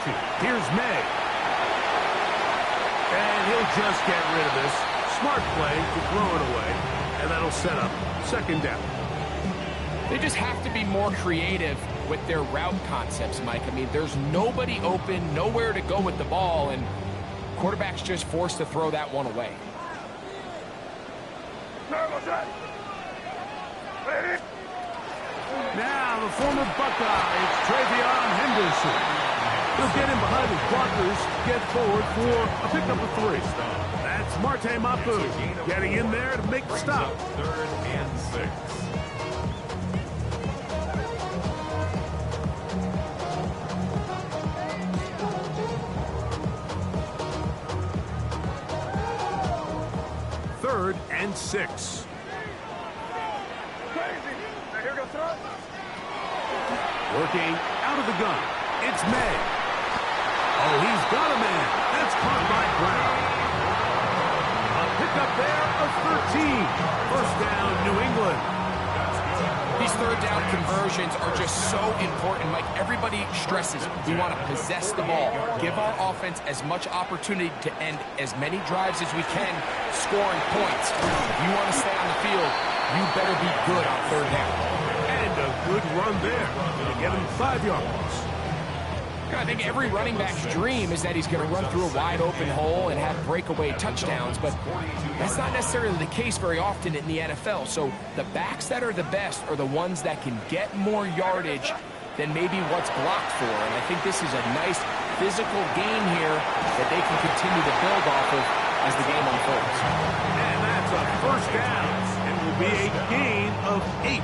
penalty. Here's May. And he'll just get rid of this. Smart play to throw it away. And that'll set up second down. They just have to be more creative with their route concepts, Mike. I mean, there's nobody open, nowhere to go with the ball, and quarterback's just forced to throw that one away. Now, the former Buckeye, it's Travion Henderson. He'll get in behind his blockers, get forward for a pickup of 3. That's Marte Mapu getting in there to make the stop. 3rd and 6. Third and 6. Working out of the gun. It's May. Oh, he's got a man. That's caught by Brown. A pickup there of 13. First down, New England. These third down conversions are just so important. Mike, everybody stresses we want to possess the ball, give our offense as much opportunity to end as many drives as we can, scoring points. If you want to stay on the field, you better be good on third down. And a good run there to get him 5 yards. I think every running back's dream is that he's going to run through a wide open hole and have breakaway touchdowns, but that's not necessarily the case very often in the NFL. So the backs that are the best are the ones that can get more yardage than maybe what's blocked for. And I think this is a nice physical game here that they can continue to build off of as the game unfolds. And that's a first down. It will be a gain of 8.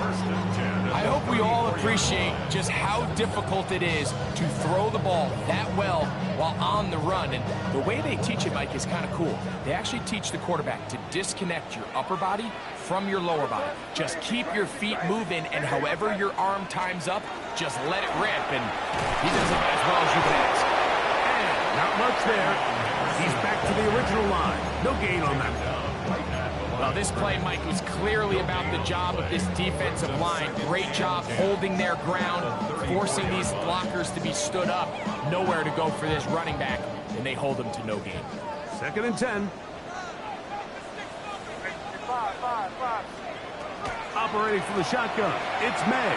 I hope we all appreciate just how difficult it is to throw the ball that well while on the run. And the way they teach it, Mike, is kind of cool. They actually teach the quarterback to disconnect your upper body from your lower body. Just keep your feet moving, and however your arm times up, just let it rip. And he does it as well as you can ask. And not much there. He's back to the original line. No gain on that. Well, this play, Mike, was clearly about the job of this defensive line. Great job holding their ground, forcing these blockers to be stood up. Nowhere to go for this running back, and they hold him to no gain. 2nd and 10. Operating from the shotgun, it's May.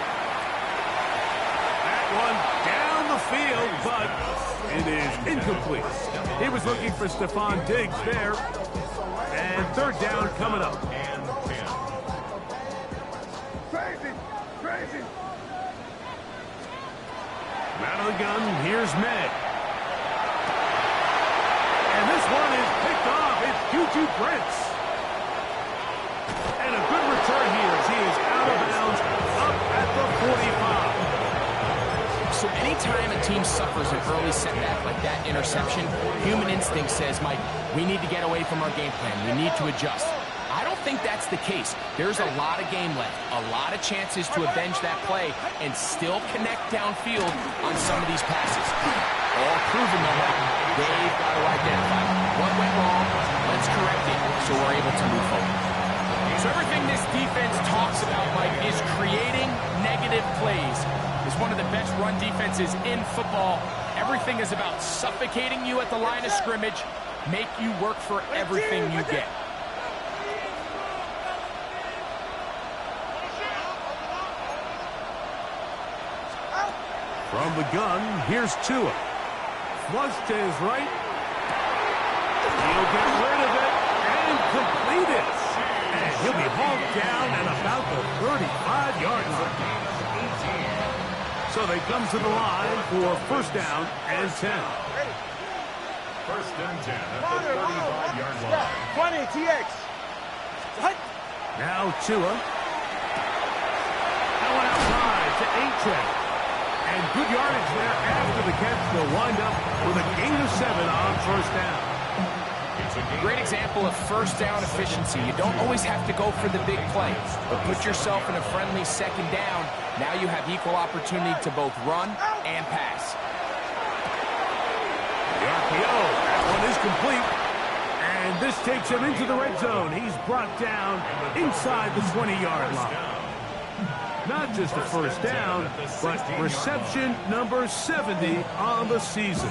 That one down the field, but it is incomplete. He was looking for Stephon Diggs there. And third down coming up. Crazy. Out of the gun, here's May. And this one is picked off. It's Juju Brents. And a good return here as he is out of bounds up at the 45. So anytime a team suffers an early setback like that interception, human instinct says, Mike, we need to get away from our game plan. We need to adjust. I don't think that's the case. There's a lot of game left, a lot of chances to avenge that play and still connect downfield on some of these passes. All proven, though, they've got to identify what went wrong, let's correct it so we're able to move forward. So everything this defense talks about, Mike, is creating negative plays. It's one of the best run defenses in football. Everything is about suffocating you at the line of scrimmage, make you work for everything you get. From the gun, here's Tua. Flush to his right. He'll get rid of it and complete it. And he'll be hauled down at about the 35-yard line. So they come to the line for first down and 10. First and 10 at the 35-yard line. 20, TX. What? Now Tua. That one outside to A-Check. And good yardage there after the catch. They'll wind up with a gain of 7 on first down. Great example of first down efficiency. You don't always have to go for the big play, but put yourself in a friendly second down. Now you have equal opportunity to both run and pass. The RPO, that one is complete. And this takes him into the red zone. He's brought down inside the 20-yard line. Not just a first down, but reception number 70 on the season.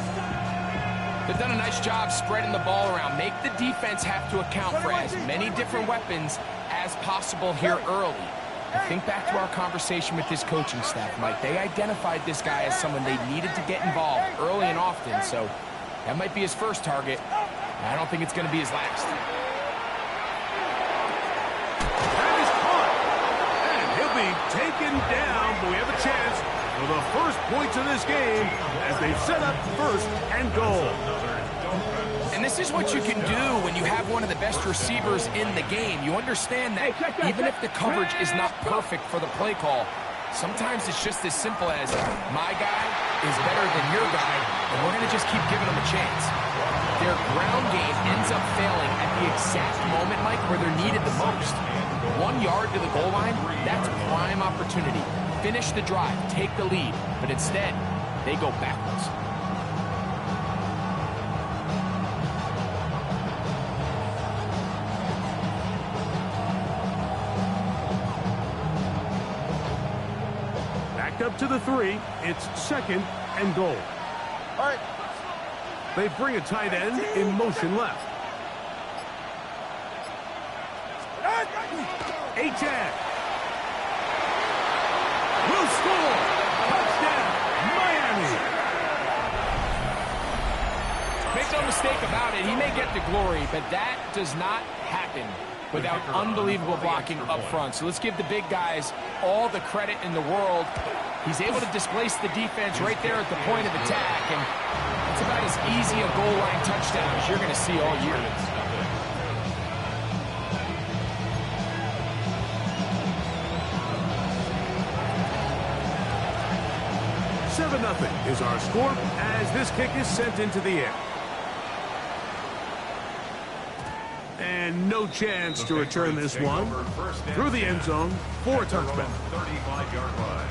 They've done a nice job spreading the ball around. Make the defense have to account for as many different weapons as possible here early. And think back to our conversation with this coaching staff, Mike. They identified this guy as someone they needed to get involved early and often, so that might be his first target. I don't think it's going to be his last. That is caught. And he'll be taken down, but we have a chance for the first points of this game as they set up first and goal. And this is what you can do when you have one of the best receivers in the game. You understand that even if the coverage is not perfect for the play call, sometimes it's just as simple as my guy is better than your guy, and we're going to just keep giving them a chance. Their ground game ends up failing at the exact moment, Mike, where they're needed the most. 1 yard to the goal line, that's prime opportunity. Finish the drive, take the lead, but instead, they go backwards. Back up to the 3. It's second and goal. All right. They bring a tight end in motion left. A-Chan will score. Touchdown, Miami. Make no mistake about it, he may get the glory, but that does not happen without unbelievable blocking up front. So let's give the big guys all the credit in the world. He's able to displace the defense right there at the point of attack, and it's about as easy a goal line touchdown as you're going to see all year. 7-0 is our score as this kick is sent into the air. And no chance to return this one through the end zone for a touchback. 35-yard line.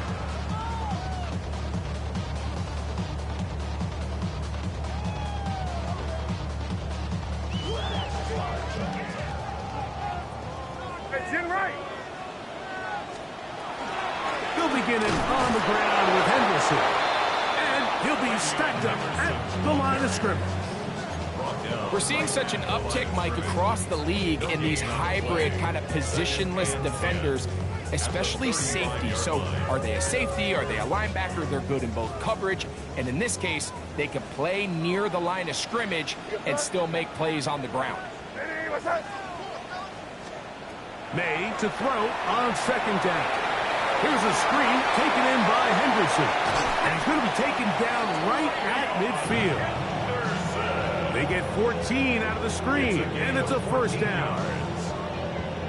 He'll begin it on the ground with Henderson. And he'll be stacked up at the line of scrimmage. We're seeing such an uptick, Mike, across the league in these hybrid kind of positionless defenders, especially safety. So are they a safety? Are they a linebacker? They're good in both coverage. And in this case, they can play near the line of scrimmage and still make plays on the ground. May to throw on second down. Here's a screen taken in by Henderson. And he's going to be taken down right at midfield. They get 14 out of the screen, and it's a first down.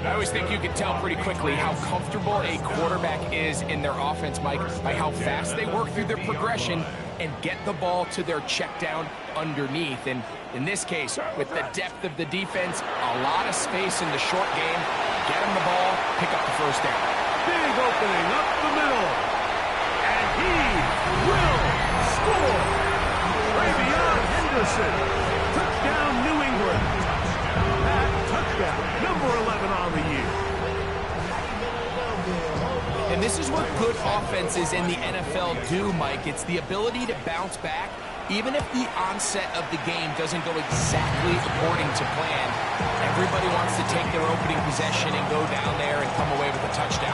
I always think you can tell pretty quickly how comfortable a quarterback is in their offense, Mike, by how fast they work through their progression and get the ball to their check down underneath. And in this case, with the depth of the defense, a lot of space in the short game, get them the ball, pick up the first down. Big opening up the middle. And he will score. Ravion Henderson. Touchdown, New England. That touchdown, number 11 on the year. And this is what good offenses in the NFL do, Mike. It's the ability to bounce back, even if the onset of the game doesn't go exactly according to plan. Everybody wants to take their opening possession and go down there and come away with a touchdown.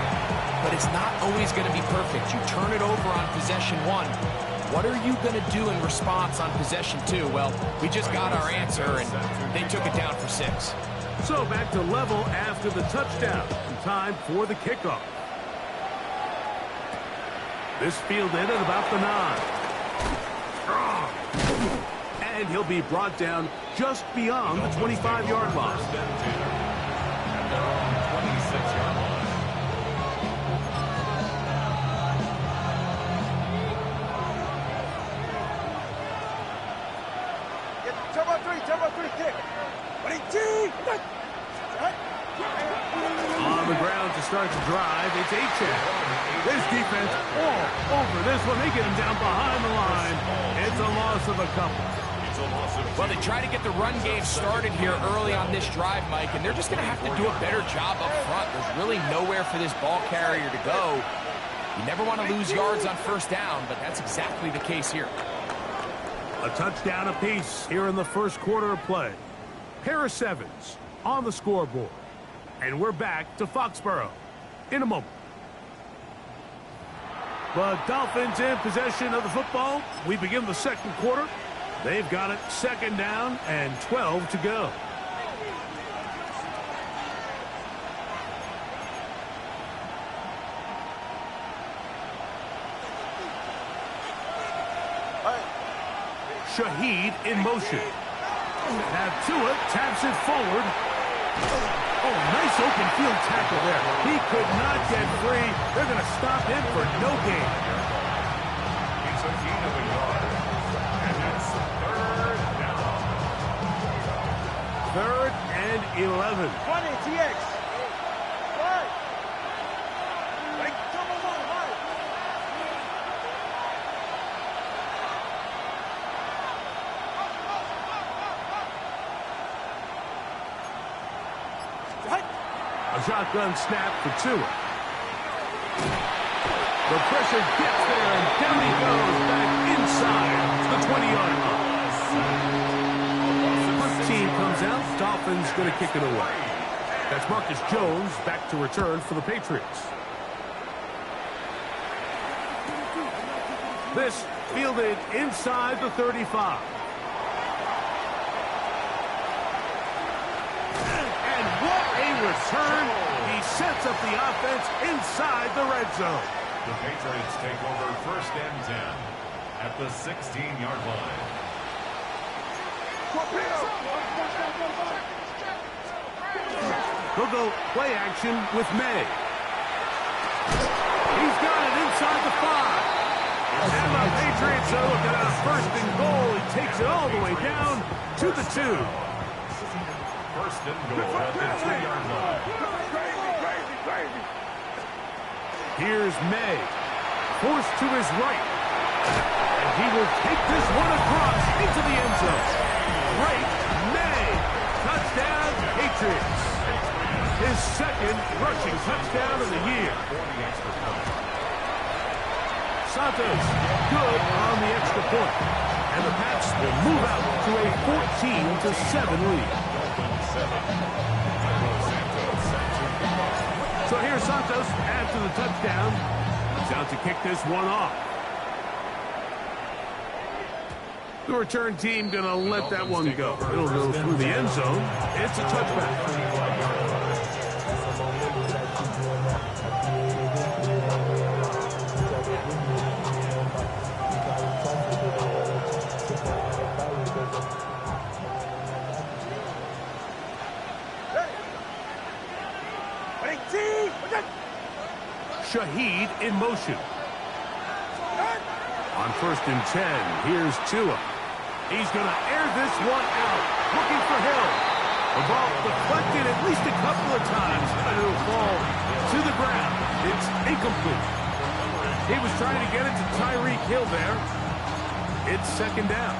But it's not always going to be perfect. You turn it over on possession 1. What are you going to do in response on possession 2? Well, we just got our answer, and they took it down for 6. So back to level after the touchdown. Time for the kickoff. This fielded at about the 9. And he'll be brought down just beyond the 25-yard line. 26-yard line. On the ground to start the drive, it's A-Chan. This defense all over this one. They get him down behind the line. It's a loss of a couple. Well, they try to get the run game started here early on this drive, Mike, and they're just going to have to do a better job up front. There's really nowhere for this ball carrier to go. You never want to lose yards on first down, but that's exactly the case here. A touchdown apiece here in the first quarter of play. Pair of sevens on the scoreboard. And we're back to Foxborough in a moment. The Dolphins in possession of the football. We begin the second quarter. They've got it second down and 12 to go. Shaheed in motion. Now Tua taps it forward. Oh, nice open field tackle there. He could not get free. They're going to stop him for no gain. He's a gain of a yard. And that's third down. Third and 11. 20, TX. Right. Right. Come on, right. A shotgun snap for Tua. The pressure gets there, and down he goes back inside the 20-yard line. First team comes out. Dolphins going to kick it away. That's Marcus Jones back to return for the Patriots. This fielded inside the 35. Return. He sets up the offense inside the red zone. The Patriots take over first and 10 at the 16-yard line. They'll go play action with May. He's got it inside the 5. And the Patriots are looking at a first and goal. He takes it all the way down to the 2. First and goal at the 2-yard line. Here's May. Forced to his right. And he will take this one across into the end zone. Great May. Touchdown, Patriots. His second rushing touchdown of the year. Santos good on the extra point. And the Pats will move out to a 14-7 lead. So here's Santos after the touchdown. He's out to kick this one off. The return team going to let that one go. It'll go through the end zone. It's a touchback. Shaheed in motion. On first and 10, here's Tua. He's going to air this one out, looking for Hill. The ball deflected at least a couple of times, and it'll fall to the ground. It's incomplete. He was trying to get it to Tyreek Hill there. It's second down.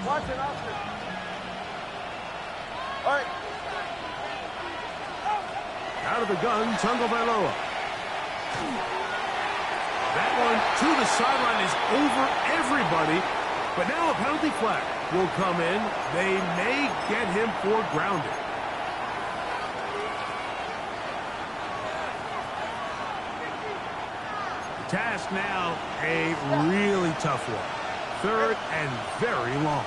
Watch it, Oscar. All right. Out of the gun, Tagovailoa. That one to the sideline is over everybody. But now a penalty flag will come in. They may get him for grounding. The task now, a really tough one. Third and very long.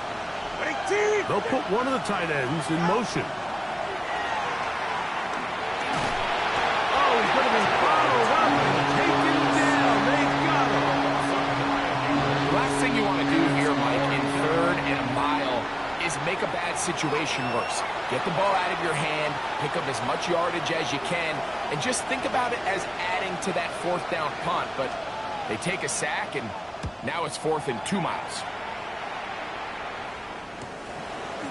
They'll put one of the tight ends in motion. Make a bad situation worse. Get the ball out of your hand, pick up as much yardage as you can, and just think about it as adding to that fourth down punt. But they take a sack, and now it's 4th and 2 miles.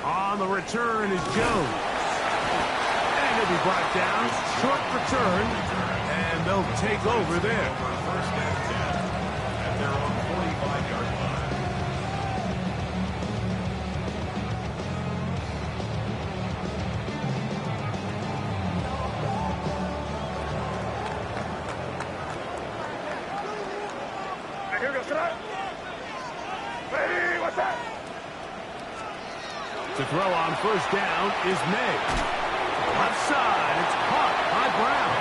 On the return is Jones. And he'll be brought down. Short return, and they'll take over there. First and 10 at their own 45-yard line. here we go. Sit up. Ready, what's that? To throw on first down is May. Left side, it's caught by Brown.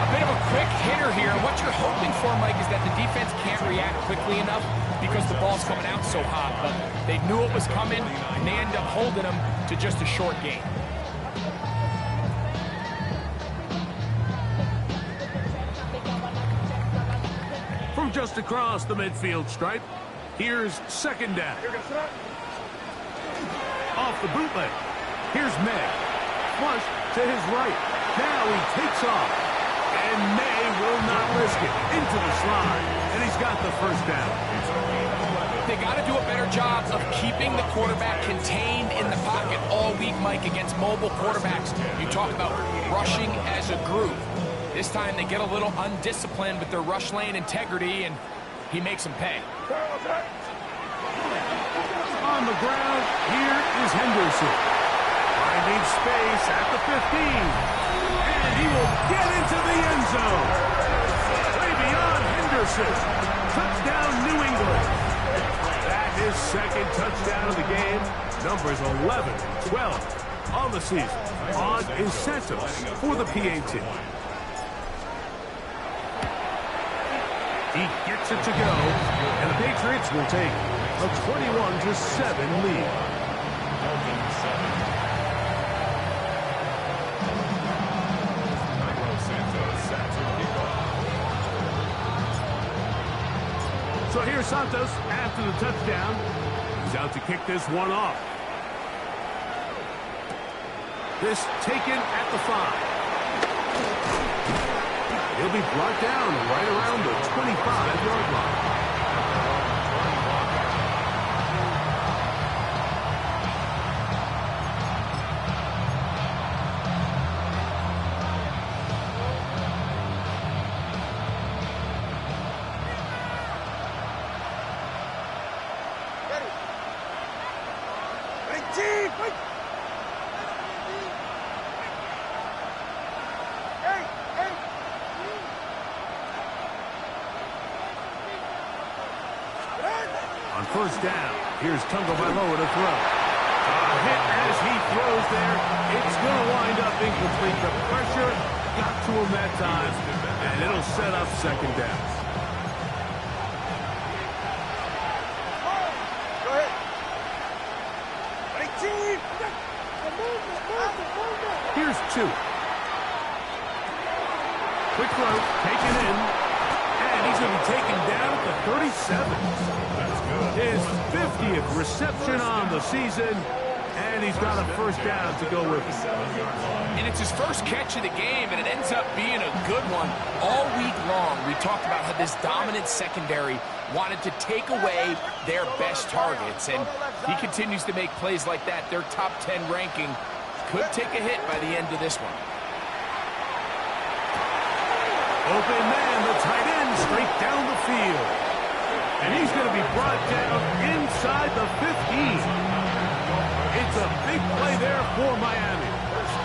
A bit of a quick hitter here. What you're hoping for, Mike, is that the defense can't react quickly enough because the ball's coming out so hot. But they knew it was coming, and they end up holding them to just a short gain. From just across the midfield stripe, here's second down. Off the bootleg. Here's May. Flush to his right. Now he takes off. And May will not risk it. Into the slide. And he's got the first down. They got to do a better job of keeping the quarterback contained in the pocket all week, Mike, against mobile quarterbacks. You talk about rushing as a group. This time they get a little undisciplined with their rush lane integrity, and he makes them pay. On the ground, here is Henderson. Finding space at the 15. And he will get into the end zone. Way beyond Henderson. Touchdown, New England. That is second touchdown of the game. Numbers 11 and 12 on the season. On is Santos for the PAT. He gets it to go, and the Patriots will take a 21-7 lead. So here's Santos after the touchdown. He's out to kick this one off. This taken at the 5. He'll be brought down right around the 25-yard line. On first down, here's Tagovailoa to throw. A hit as he throws there. It's going to wind up incomplete. The pressure got to him that time, and it'll set up second down. Go ahead. Here's 2. Quick throw, taken in, and he's going to be taken down at the 37. His 50th reception on the season, and he's got a first down to go with it. And it's his first catch of the game, and it ends up being a good one. All week long, we talked about how this dominant secondary wanted to take away their best targets, and he continues to make plays like that. Their top 10 ranking could take a hit by the end of this one. Open man, the tight end, straight down the field. And he's going to be brought down inside the 15. It's a big play there for Miami.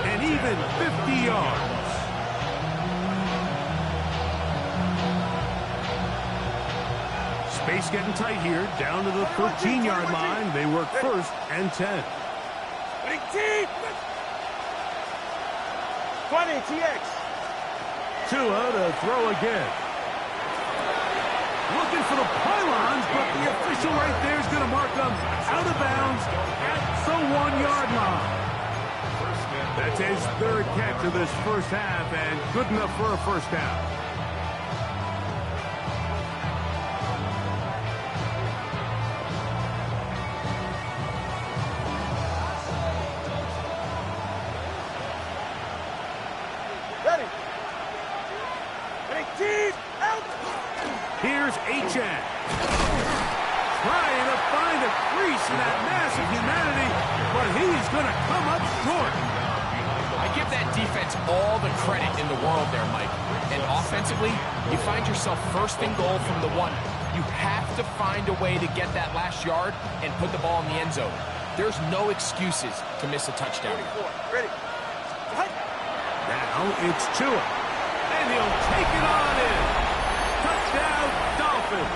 And even 50 yards. Space getting tight here, down to the 13-yard line. They work first and 10. 20, TX. Tua to throw again. Looking for the pylons, but the official right there is going to mark them out of bounds at the 1-yard line. That's his third catch of this first half, and good enough for a first down. Here's Achan. Trying to find a crease in that massive humanity, but he's going to come up short. I give that defense all the credit in the world there, Mike. And offensively, you find yourself first and goal from the 1. You have to find a way to get that last yard and put the ball in the end zone. There's no excuses to miss a touchdown here. Ready. Now it's Tua. And he'll take it on in. Touchdown, Dolphins.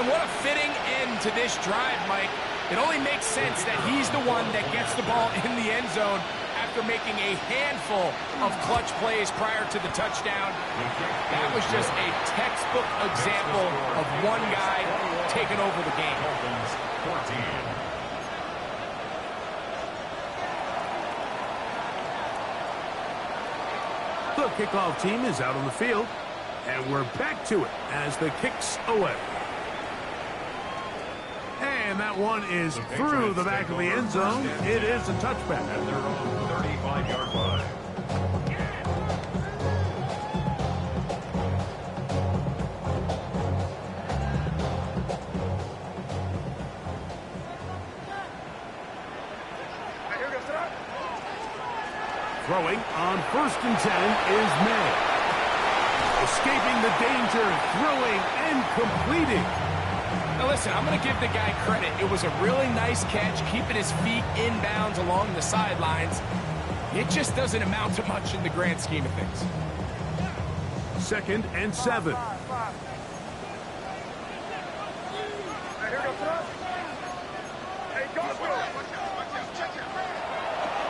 And what a fitting end to this drive, Mike. It only makes sense that he's the one that gets the ball in the end zone after making a handful of clutch plays prior to the touchdown. That was just a textbook example of one guy taking over the game. The kickoff team is out on the field, and we're back to it as the kick's away. And that one is through the back of the end zone. It is a touchback. At their own 35-yard line. Throwing on 1st and 10 is May. Escaping the danger, throwing and completing. Now listen, I'm going to give the guy credit. It was a really nice catch, keeping his feet inbounds along the sidelines. It just doesn't amount to much in the grand scheme of things. 2nd and 7.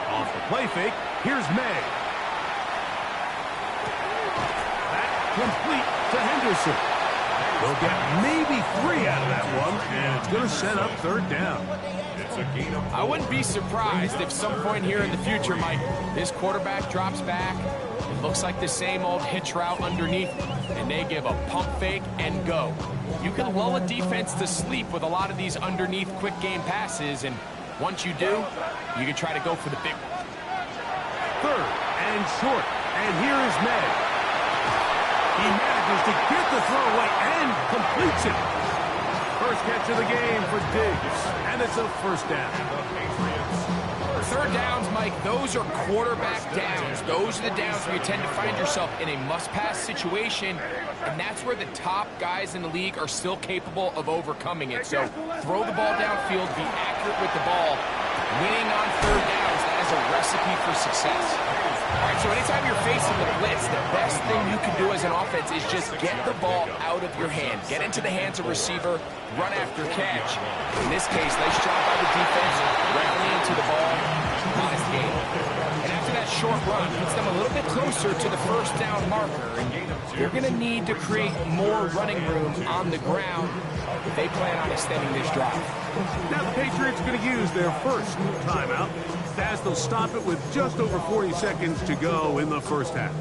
Off the play fake, here's May. That complete to Henderson. They'll get maybe 3 out of that one, and it's going to set up 3rd down. It's a gain of 4. I wouldn't be surprised if some point here in the future, Mike, this quarterback drops back. It looks like the same old hitch route underneath, and they give a pump fake and go. You can lull a defense to sleep with a lot of these underneath quick game passes, and once you do, you can try to go for the big one. 3rd and short, and here is May. He manages to get the throw away and completes it. First catch of the game for Diggs, and it's a 1st down. 3rd downs, Mike, those are quarterback downs. Those are the downs where you tend to find yourself in a must-pass situation, and that's where the top guys in the league are still capable of overcoming it. So throw the ball downfield, be accurate with the ball. Winning on 3rd downs, that is a recipe for success. All right, so anytime you're facing the blitz, the best thing you can do as an offense is just get the ball out of your hand. Get into the hands of receiver, run after catch. In this case, nice job by the defense, rallying to the ball, honest game. And after that short run, gets them a little bit closer to the 1st down marker. And they're going to need to create more running room on the ground if they plan on extending this drive. Now the Patriots are going to use their 1st timeout, as they'll stop it with just over 40 seconds to go in the 1st half.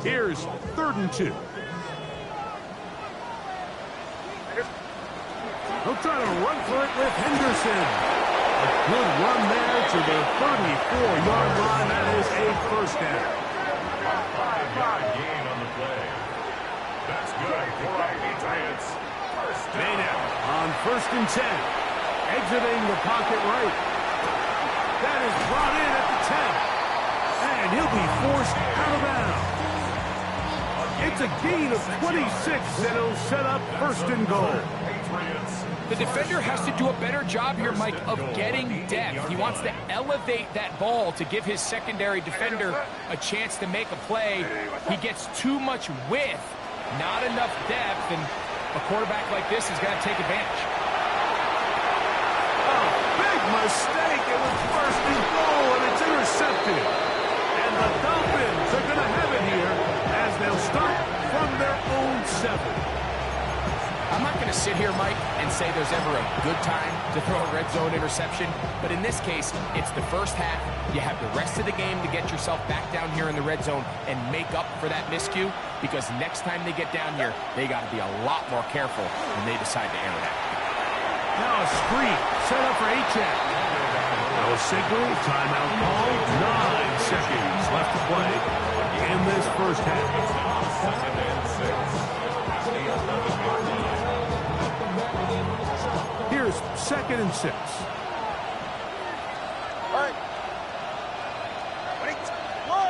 Here's 3rd and 2. He'll try to run for it with Henderson. A good run there to the 34-yard line. That is a 1st down. 5-yard gain on the play. That's good for the Patriots. 1st down. Maynard on 1st and 10. Exiting the pocket right. That is brought in at the 10. And he'll be forced out of bounds. It's a gain of 26, and it'll set up 1st and goal. The defender has to do a better job here, Mike, of getting depth. He wants to elevate that ball to give his secondary defender a chance to make a play. He gets too much width, not enough depth, and a quarterback like this is going to take advantage. Oh, big mistake. It was 1st and goal, and it's intercepted. And the Dolphins are going to have it here as they'll start from their own 7. I'm not going to sit here, Mike, and say there's ever a good time to throw a red zone interception, but in this case, it's the 1st half. You have the rest of the game to get yourself back down here in the red zone and make up for that miscue, because next time they get down here, they got to be a lot more careful when they decide to air it out. Now a screen set up for H.A. No signal, timeout call, 9 seconds left to play in this 1st half. 2nd and 6. Here's 2nd and 6. All right. Wait. Whoa.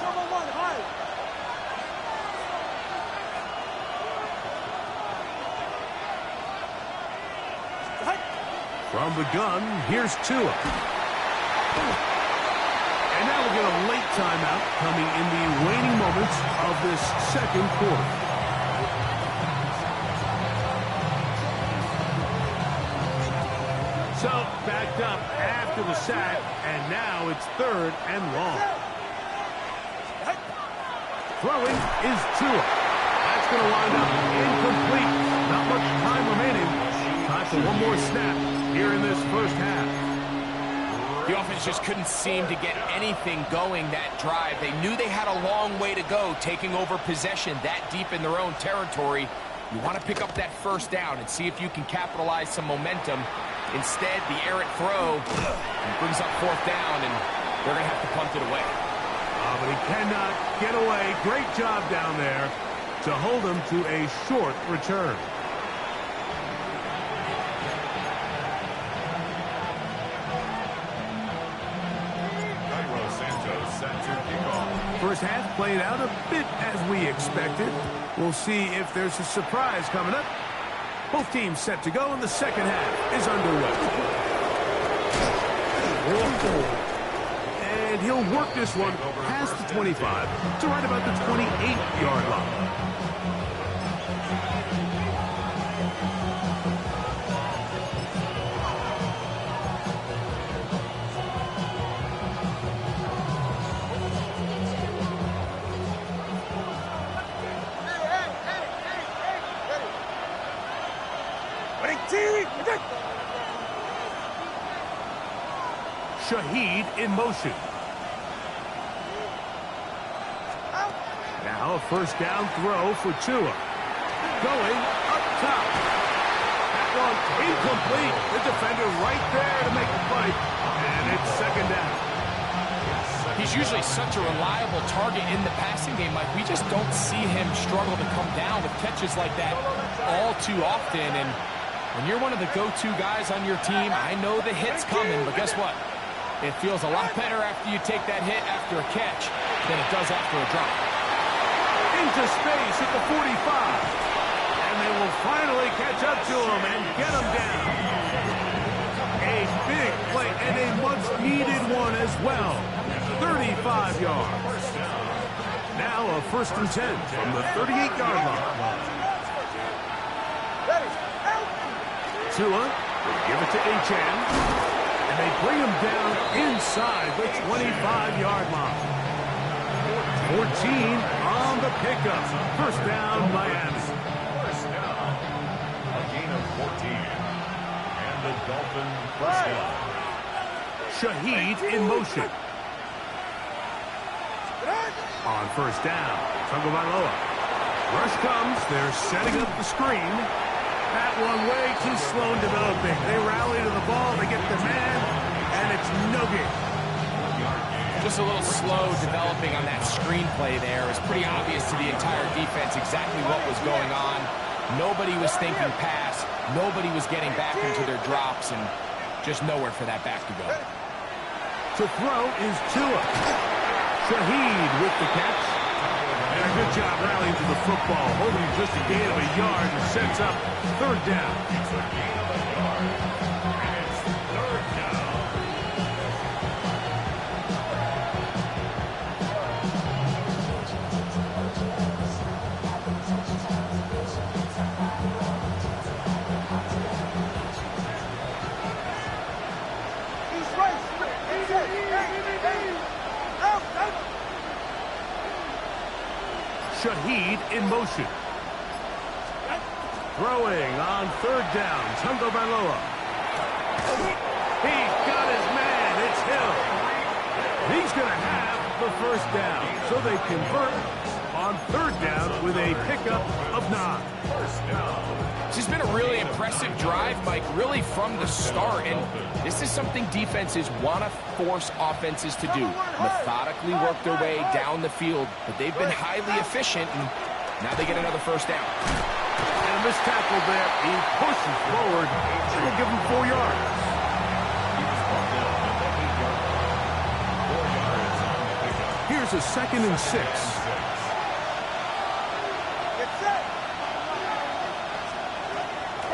Double 1, high. From the gun, here's Tua. And now Now we'll get a late timeout coming in the waning moments of this second quarter. So, backed up after the sack, and now it's 3rd and long. Throwing is Tua. That's going to wind up incomplete. Not much time remaining. Time for one more snap here in this first half. The offense just couldn't seem to get anything going that drive. They knew they had a long way to go, taking over possession that deep in their own territory. You want to pick up that first down and see if you can capitalize some momentum. Instead, the errant throw brings up 4th down, and they're going to have to punt it away. But he cannot get away. Great job down there to hold him to a short return. First half played out a bit as we expected. We'll see if there's a surprise coming up. Both teams set to go, and the second half is underway. And he'll work this one past the 25 to right about the 28-yard line. Shaheed in motion. Now a first down throw for Tua. Going up top. That one incomplete. The defender right there to make the fight. And it's 2nd down. He's usually such a reliable target in the passing game, Mike. We just don't see him struggle to come down with catches like that all too often. And when you're one of the go-to guys on your team, I know the hit's coming, but guess what? It feels a lot better after you take that hit after a catch than it does after a drop. Into space at the 45. And they will finally catch up to him and get him down. A big play and a much-needed one as well. 35 yards. Now a 1st and 10 from the 38-yard line. Tua will give it to Achane. And they bring him down inside the 25-yard line. 14 on the pickup. First down, Miami. First down. A gain of 14. And the Dolphins first down. Shaheed in motion. On first down, Tagovailoa. Rush comes. They're setting up the screen. That one way too slow in developing. They rally to the ball, they get the man, and it's no good. Just a little slow developing on that screenplay there. It was pretty obvious to the entire defense exactly what was going on. Nobody was thinking pass. Nobody was getting back into their drops, and just nowhere for that back to go. To throw is Tua. Shaheed with the catch. And a good job rallying to the football, holding just a gain of a yard and sets up 3rd down. It's a gain of a yard. And it's 3rd down. Shaheed in motion. Throwing on 3rd down, Tagovailoa. He's got his man, it's Hill. He's going to have the first down, so they convert on 3rd down with a pickup of 9. First down. This has been a really impressive drive, Mike, really from the start. And this is something defenses want to force offenses to do. Methodically work their way down the field. But they've been highly efficient, and now they get another first down. And this tackle there, he pushes forward. It'll give him 4 yards. Here's a 2nd and 6.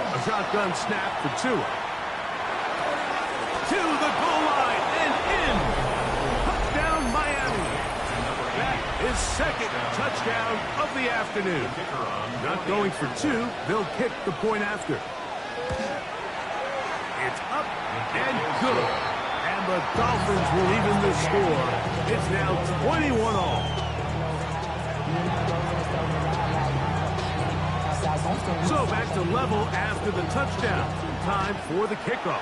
A shotgun snap for Tua. To the goal line and in. Touchdown, Miami. second touchdown of the afternoon. Not going for two, they'll kick the point after. It's up and good. And the Dolphins will even the score. It's now 21-all. So back to level after the touchdown. Time for the kickoff.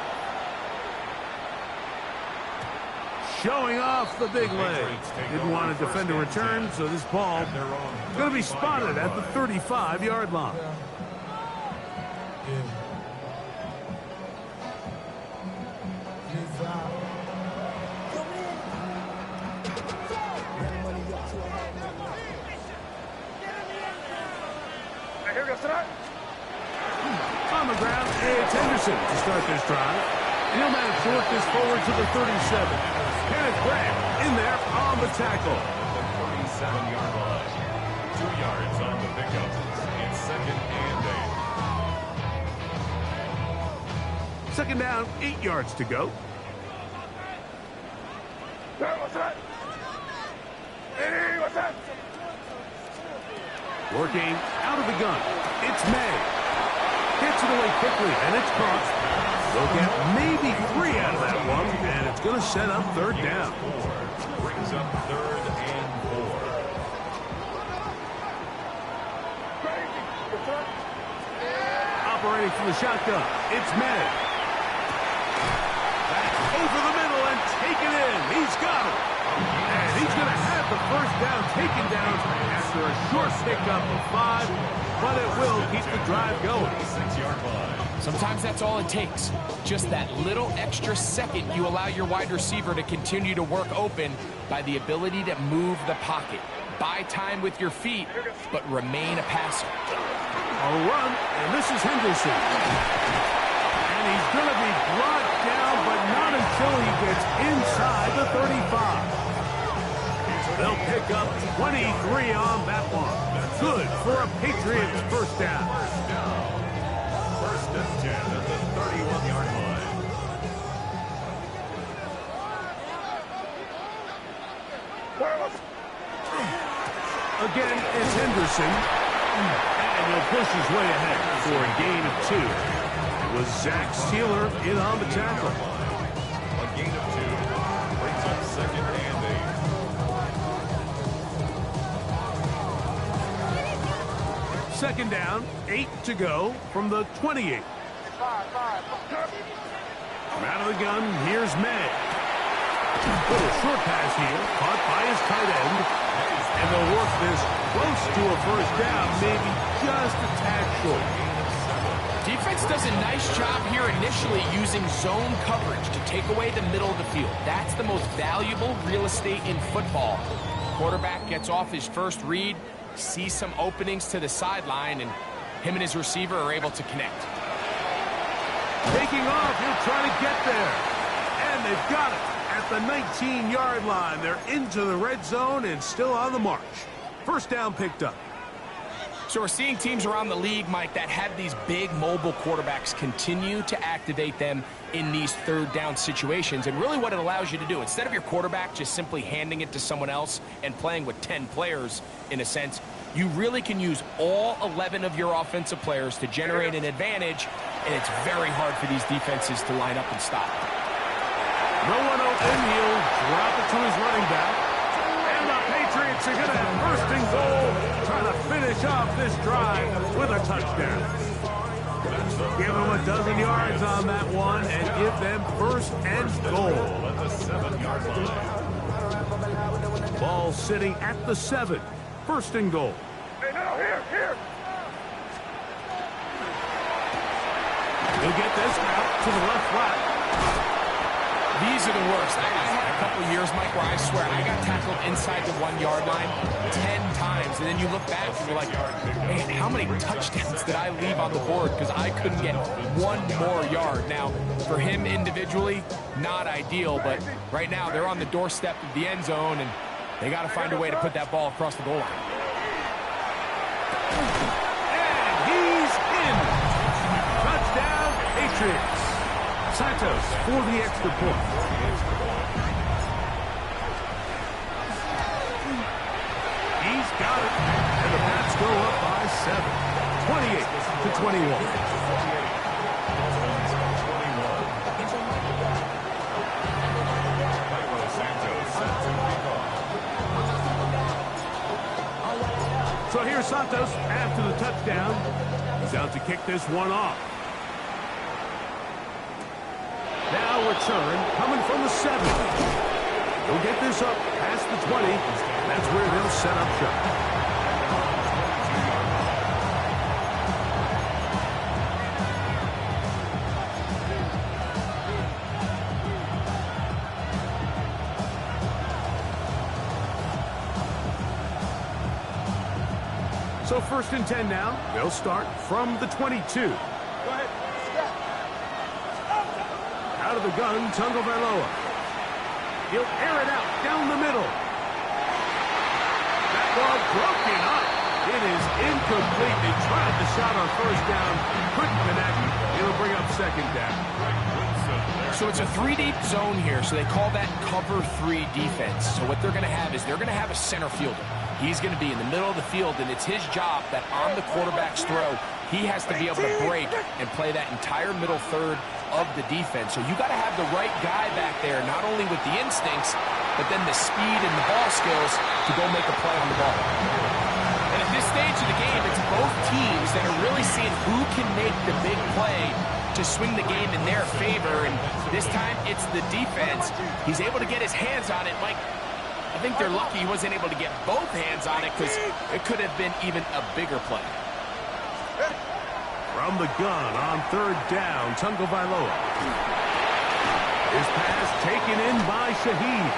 Showing off the big leg. Didn't want to defend a return, so this ball is going to be spotted at the 35-yard line. On the ground, it's Henderson to start this drive. He'll manage to work this forward to the 37. Kenneth Grant in there on the tackle. The 37-yard line. 2 yards on the pickup. It's 2nd and 8. Second down, 8 yards to go. Working out of the gun. It's May. Gets it away quickly, and it's caught. They'll get maybe 3 out of that one, and it's going to set up third down. Brings up 3rd and 4. Operating from the shotgun, it's May. Back over the middle and taken in. He's got it. And he's going to have the first down taken down after a short pickup of 5, but it will keep the drive going. 6-yard line. Sometimes that's all it takes. Just that little extra second you allow your wide receiver to continue to work open by the ability to move the pocket. Buy time with your feet, but remain a passer. A run, and this is Henderson. And he's going to be brought down, but not until he gets inside the 35. They'll pick up 23 on that one. Good for a Patriots first down. First and 10 at the 31-yard line. Again, it's Henderson. And he'll push his way ahead for a gain of 2. It was Zach Sealer in on the tackle. A gain of 2. Brings up 2nd and 8. Second down, 8 to go from the 28. From out of the gun, here's May. Little short pass here, caught by his tight end. And they'll work this close to a first down, maybe just a tad short. Defense does a nice job here initially using zone coverage to take away the middle of the field. That's the most valuable real estate in football. Quarterback gets off his first read, sees some openings to the sideline, and him and his receiver are able to connect. Taking off, he'll try to get there. And they've got it at the 19-yard line. They're into the red zone and still on the march. First down picked up. So we're seeing teams around the league, Mike, that have these big mobile quarterbacks continue to activate them in these third down situations. And really what it allows you to do, instead of your quarterback just simply handing it to someone else and playing with 10 players, in a sense, you really can use all 11 of your offensive players to generate an advantage, and it's very hard for these defenses to line up and stop. No one open, he'll drop it to his running back. And the Patriots are going to have first and goal, trying to finish off this drive with a touchdown. Give them a dozen yards on that one and give them first and goal. At the 7-yard line. Ball sitting at the 7. First and goal. Hey, no, here. He'll get this out to the left flat. These are the worst. I had a couple of years, Mike, where I swear I got tackled inside the 1-yard line 10 times. And then you look back and you're like, man, how many touchdowns did I leave on the board because I couldn't get one more yard? Now, for him individually, not ideal. But right now, they're on the doorstep of the end zone, and they got to find a way to put that ball across the goal line. And he's in. Touchdown, Patriots. Santos for the extra point. to 21. So here's Santos after the touchdown. He's out to kick this one off. Now return coming from the 7. He'll get this up past the 20. That's where they'll set up shop. So 1st and 10 now. They'll start from the 22. Go ahead. Out of the gun, Tagovailoa. He'll air it out down the middle. That ball broken up. It is incomplete. They tried the shot on 1st down. Couldn't connect. It'll bring up 2nd down. So it's a 3-deep zone here, so they call that cover 3 defense. So what they're going to have is they're going to have a center fielder. He's going to be in the middle of the field, and it's his job that on the quarterback's throw, he has to be able to break and play that entire middle third of the defense. So you got to have the right guy back there, not only with the instincts, but then the speed and the ball skills to go make a play on the ball. And at this stage of the game, it's both teams that are really seeing who can make the big play to swing the game in their favor, and this time it's the defense. He's able to get his hands on it. Mike, I think they're lucky he wasn't able to get both hands on it because it could have been even a bigger play. From the gun on 3rd down, Tagovailoa. His pass taken in by Shaheed.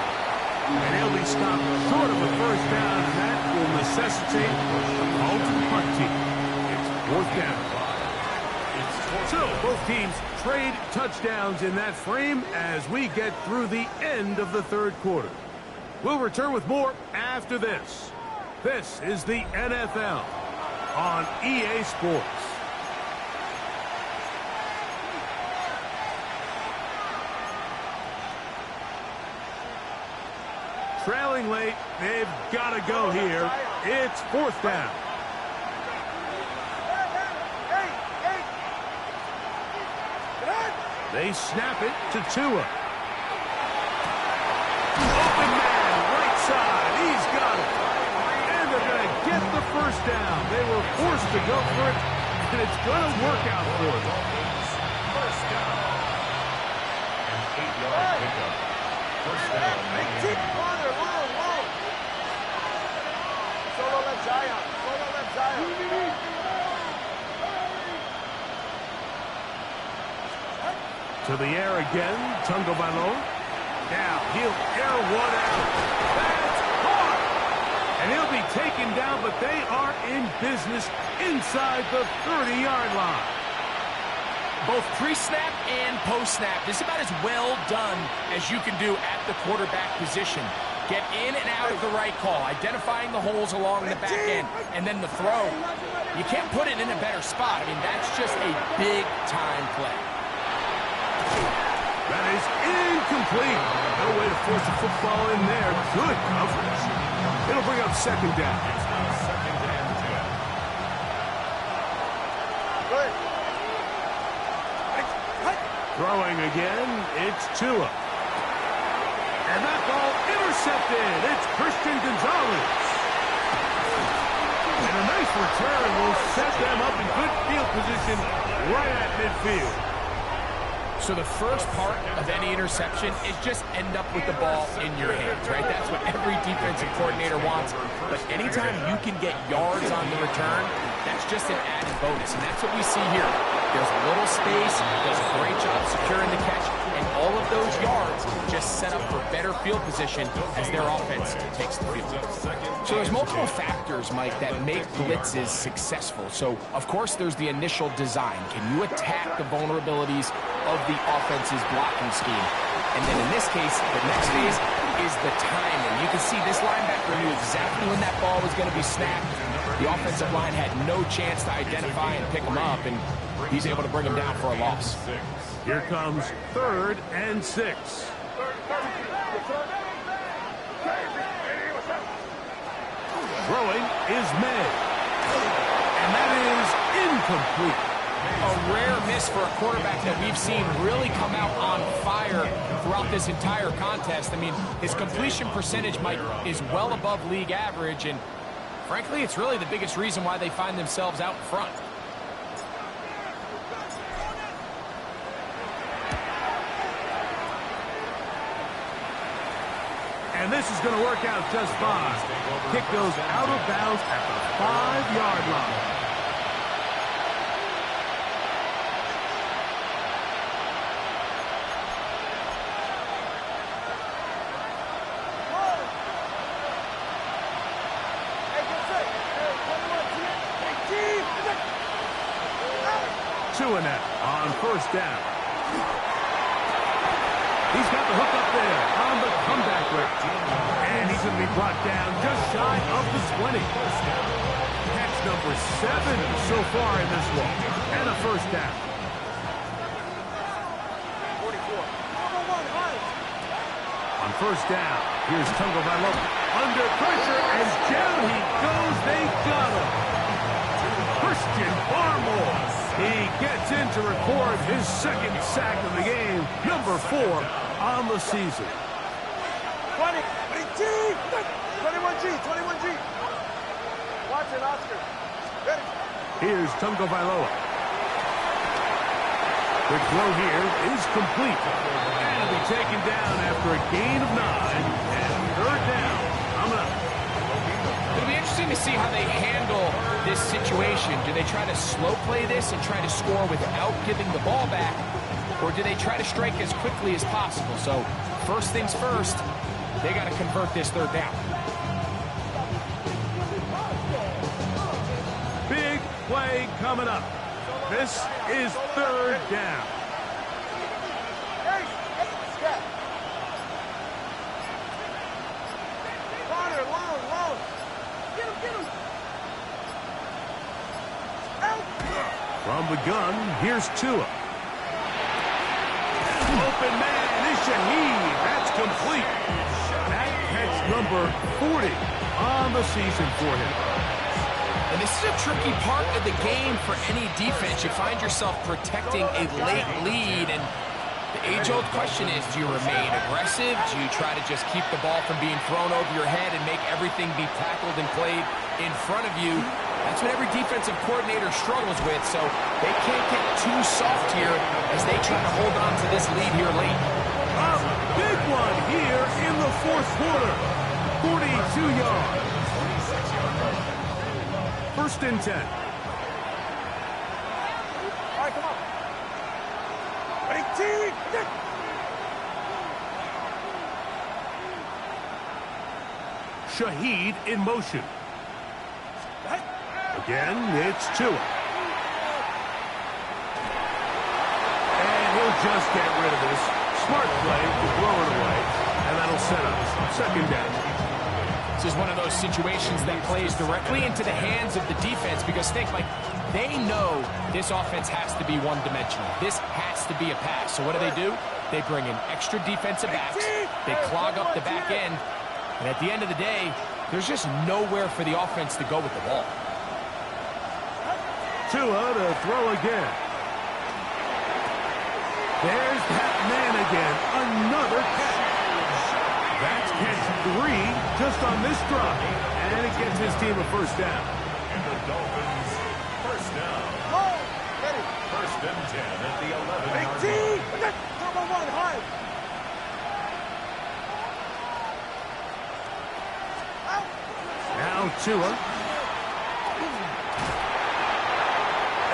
And he'll be stopped short of a 1st down, and that will necessitate a call to the punt team. It's 4th down. So both teams trade touchdowns in that frame as we get through the end of the 3rd quarter. We'll return with more after this. This is the NFL on EA Sports. Trailing late, they've got to go here. It's 4th down. They snap it to Tua. Open man, right side. He's got it. And they're going to get the 1st down. They were forced to go for it, and it's going to work out for them. 1st down. An 8-yard pickup. 1st down. Solo left Zion. Solo left Zion. To the air again, Tagovailoa. Now he'll air one out. That's caught! And he'll be taken down, but they are in business inside the 30-yard line. Both pre-snap and post-snap, this is about as well done as you can do at the quarterback position. Get in and out of the right call, identifying the holes along the back end, and then the throw. You can't put it in a better spot. I mean, that's just a big-time play. That is incomplete. No way to force the football in there. Good coverage. It'll bring up 2nd down. It's now 2nd and 10. Throwing again, it's Tua. And that ball intercepted. It's Christian Gonzalez. And a nice return will set them up in good field position right at midfield. So the first part of any interception is just end up with the ball in your hands, right? That's what every defensive coordinator wants. But anytime you can get yards on the return, that's just an added bonus. And that's what we see here. There's a little space, does a great job securing the catch, and all of those yards just set up for better field position as their offense takes the field. So there's multiple factors, Mike, that make blitzes successful. So, of course, there's the initial design. Can you attack the vulnerabilities of the offense's blocking scheme? And then in this case, the next phase is the timing. You can see this linebacker knew exactly when that ball was going to be snapped. The offensive line had no chance to identify and pick him up, and he's able to bring him down for a loss. Here comes 3rd and 6. Throwing is May. And that is incomplete. A rare miss for a quarterback that we've seen really come out on fire throughout this entire contest. I mean, his completion percentage, Mike, is well above league average, and frankly, it's really the biggest reason why they find themselves out in front. And this is going to work out just fine. Kick goes out of bounds at the 5-yard line. Two and out on first down. He's got the hook up there on the comeback route. And he's going to be brought down just shy of the 20. Catch number 7 so far in this one. And a first down. 44. On first down, here's Tungo Vailoa. Under pressure, and down he goes. They got him. Christian Barmore. He gets in to record his second sack of the game, number 4 on the season. 20. 21G. 21G. Watch it, Oscar. Ready. Here's Tungo Vailoa. The throw here is complete. And he'll be taken down after a gain of 9. And third down coming up. It'll be interesting to see how they handle this situation. Do they try to slow play this and try to score without giving the ball back? Or do they try to strike as quickly as possible? So first things first, they got to convert this third down. Big play coming up. This is third down. Hey, step. Connor, long. Get him. Out. From the gun, here's Tua. Open man is Shaheed. That's complete. That catch number 40 on the season for him. And this is a tricky part of the game for any defense. You find yourself protecting a late lead, and the age-old question is, do you remain aggressive? Do you try to just keep the ball from being thrown over your head and make everything be tackled and played in front of you? That's what every defensive coordinator struggles with, so they can't get too soft here as they try to hold on to this lead here late. A big one here in the fourth quarter. 42 yards. First and 10. All right, come on. Ready, team. Shaheed in motion. Again, it's Tua. And he'll just get rid of this. Smart play to throw it away. And that'll set up second down. This is one of those situations that plays directly into the hands of the defense because think, like, they know this offense has to be one-dimensional. This has to be a pass. So what do? They bring in extra defensive backs. They clog up the back end. And at the end of the day, there's just nowhere for the offense to go with the ball. Tua to throw again. There's that man again. Another catch. That's catch 3 just on this drive. And it gets his team a first down. And the Dolphins, first down. Ready. First and 10 at the 11-yard Team. line. Number 1, high. Now Tua.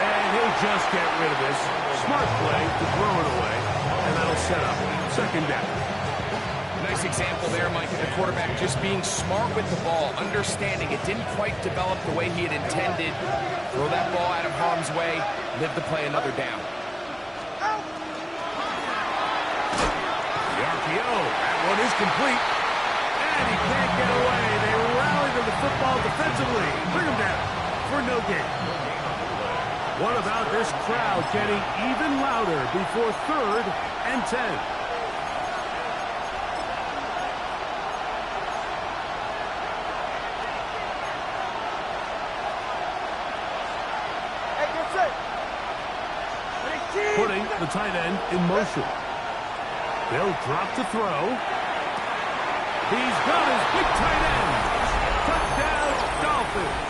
And he'll just get rid of this. Smart play to throw it away. And that'll set up second down. Nice example there, Mike, of the quarterback just being smart with the ball, understanding it didn't quite develop the way he had intended. Throw that ball out of harm's way, live to play another down. The RPO, that one is complete. And he can't get away. They rally to the football defensively. Bring him down for no gain. What about this crowd getting even louder before third and 10? Hey, get set. the tight end in motion. They'll drop to throw. He's got his big tight end. Touchdown, Dolphins.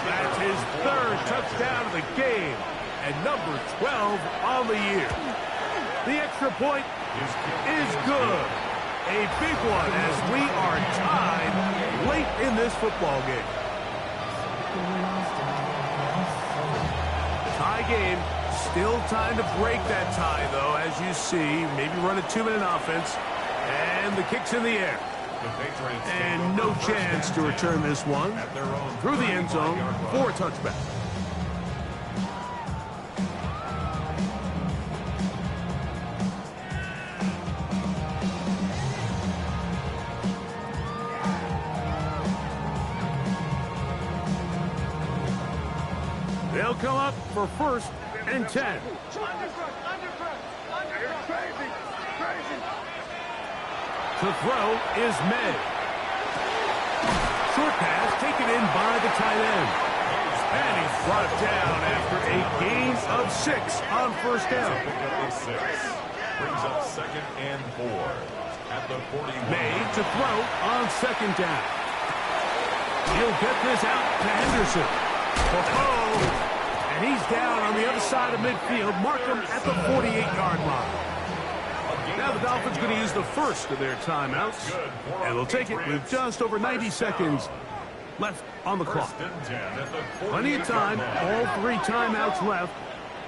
That's his third touchdown of the game and number 12 on the year. The extra point is good. A big one as we are tied late in this football game. Tie game. Still time to break that tie, though, as you see. Maybe run a 2-minute offense. And the kick's in the air. And no chance to return this one through the end zone for a touchback. They'll come up for 1st and 10. To throw is May. Short pass taken in by the tight end. And he's brought down after a gain of 6 on 1st down. Brings up 2nd and 4 at the 41. May to throw on 2nd down. He'll get this out to Henderson. Oh, and he's down on the other side of midfield. Mark him at the 48-yard line. Now the Dolphins going to use the first of their timeouts, and they'll take it with just over 90 seconds left on the clock. Plenty of time, all 3 timeouts left.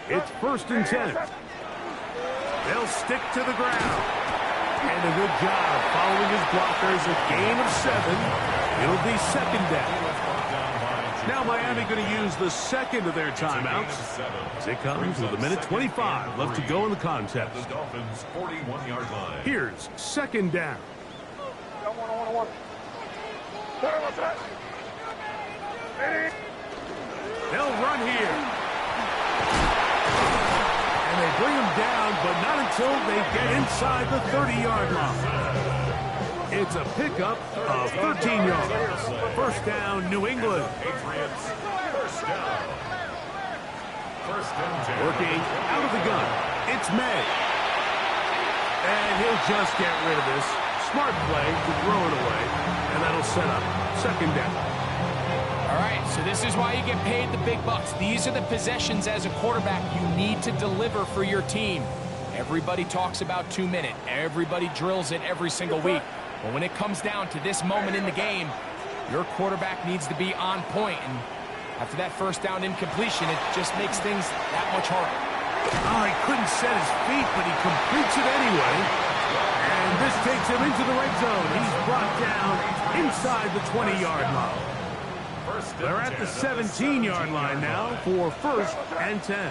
It's 1st and 10. They'll stick to the ground. And a good job following his blockers. A gain of 7. It'll be 2nd down. Now Miami going to use the 2nd of their timeouts as it comes with 1:25 left to go in the contest. The Dolphins' 41-yard line. Here's 2nd down. They'll run here. And they bring him down, but not until they get inside the 30-yard line. It's a pickup of 13 yards. 1st down, New England. Patriots, 1st down. 1st and 10. Working out of the gun. It's May. And he'll just get rid of this. Smart play to throw it away. And that'll set up 2nd down. All right, so this is why you get paid the big bucks. These are the possessions as a quarterback you need to deliver for your team. Everybody talks about 2-minute. Everybody drills it every single week. But when it comes down to this moment in the game, your quarterback needs to be on point. And after that 1st down incompletion, it just makes things that much harder. Oh, he couldn't set his feet, but he completes it anyway. And this takes him into the red zone. He's brought down inside the 20-yard line. They're at the 17-yard line now for 1st and 10.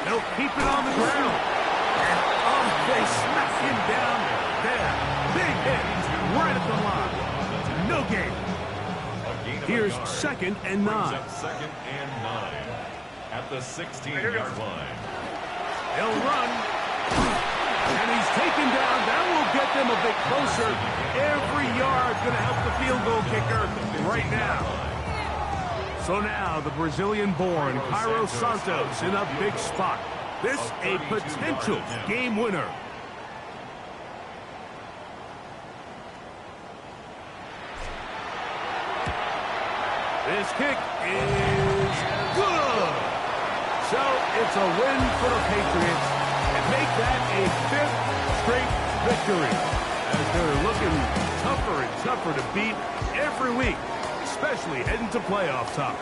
They'll keep it on the ground. And oh, they smack him down there. Big hit right at the line. No gain. Here's 2nd and 9. 2nd and 9 at the 16-yard line. They'll run. And he's taken down. That will get them a bit closer. Every yard going to help the field goal kicker right now. So now the Brazilian-born Cairo Santos in a big spot. This a potential game winner. This kick is good. So it's a win for the Patriots and make that a 5th straight victory as they're looking tougher and tougher to beat every week, especially heading to playoff time.